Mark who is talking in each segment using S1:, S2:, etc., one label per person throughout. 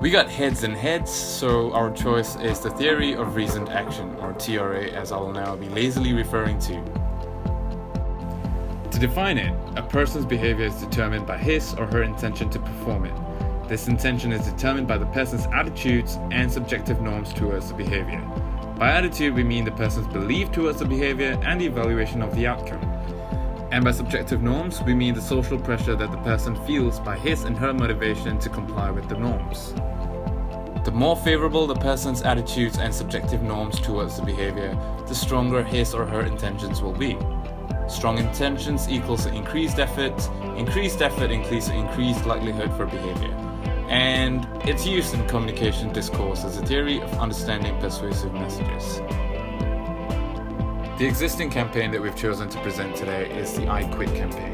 S1: We got heads and heads, so our choice is the theory of reasoned action, or TRA, as I will now be lazily referring to. To define it, a person's behavior is determined by his or her intention to perform it. This intention is determined by the person's attitudes and subjective norms towards the behavior. By attitude, we mean the person's belief towards the behavior and the evaluation of the outcome. And by subjective norms, we mean the social pressure that the person feels by his and her motivation to comply with the norms. The more favorable the person's attitudes and subjective norms towards the behavior, the stronger his or her intentions will be. Strong intentions equals increased effort increased increased likelihood for behavior. And it's used in communication discourse as a theory of understanding persuasive messages. The existing campaign that we've chosen to present today is the I Quit campaign.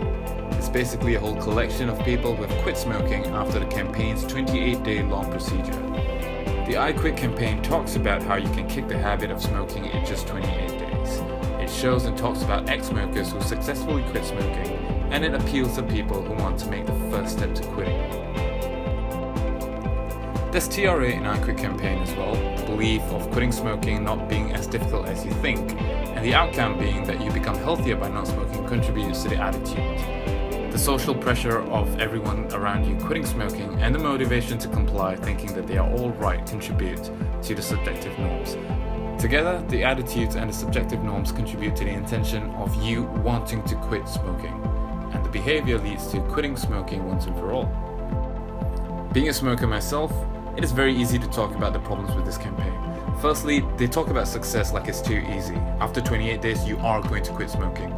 S1: It's basically a whole collection of people who have quit smoking after the campaign's 28-day long procedure. The I Quit campaign talks about how you can kick the habit of smoking in just 28 days. It shows and talks about ex-smokers who successfully quit smoking, and it appeals to people who want to make the first step to quitting. There's TRA in I Quit campaign as well, the belief of quitting smoking not being as difficult as you think, and the outcome being that you become healthier by not smoking contributes to the attitude. The social pressure of everyone around you quitting smoking and the motivation to comply thinking that they are all right contribute to the subjective norms. Together, the attitudes and the subjective norms contribute to the intention of you wanting to quit smoking, and the behavior leads to quitting smoking once and for all. Being a smoker myself, it is very easy to talk about the problems with this campaign. Firstly, they talk about success like it's too easy. After 28 days, you are going to quit smoking.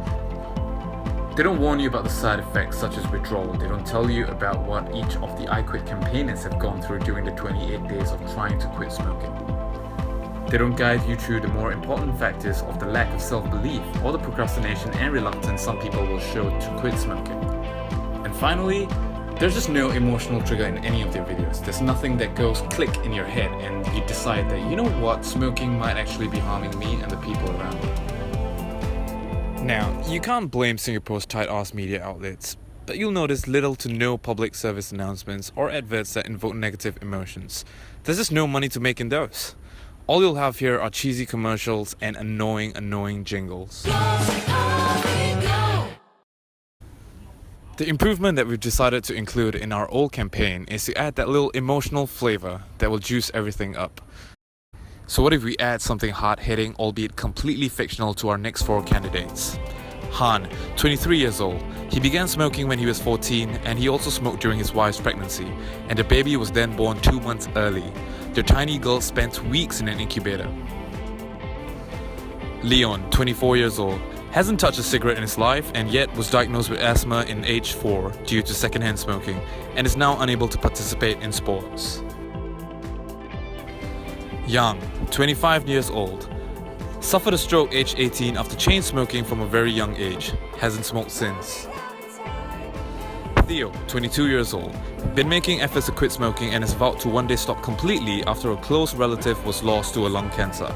S1: They don't warn you about the side effects such as withdrawal. They don't tell you about what each of the I Quit campaigners have gone through during the 28 days of trying to quit smoking. They don't guide you through the more important factors of the lack of self-belief or the procrastination and reluctance some people will show to quit smoking. And finally, there's just no emotional trigger in any of their videos. There's nothing that goes click in your head and you decide that, you know what, smoking might actually be harming me and the people around me. Now, you can't blame Singapore's tight-ass media outlets, but you'll notice little to no public service announcements or adverts that invoke negative emotions. There's just no money to make in those. All you'll have here are cheesy commercials and annoying jingles. The improvement that we've decided to include in our old campaign is to add that little emotional flavor that will juice everything up. So what if we add something hard-hitting, albeit completely fictional, to our next 4 candidates? Han, 23 years old. He began smoking when he was 14 and he also smoked during his wife's pregnancy, and the baby was then born 2 months early. Their tiny girl spent weeks in an incubator. Leon, 24 years old. Hasn't touched a cigarette in his life and yet was diagnosed with asthma in age 4 due to secondhand smoking and is now unable to participate in sports. Yang, 25 years old. Suffered a stroke age 18 after chain smoking from a very young age. Hasn't smoked since. Theo, 22 years old. Been making efforts to quit smoking and has vowed to one day stop completely after a close relative was lost to a lung cancer.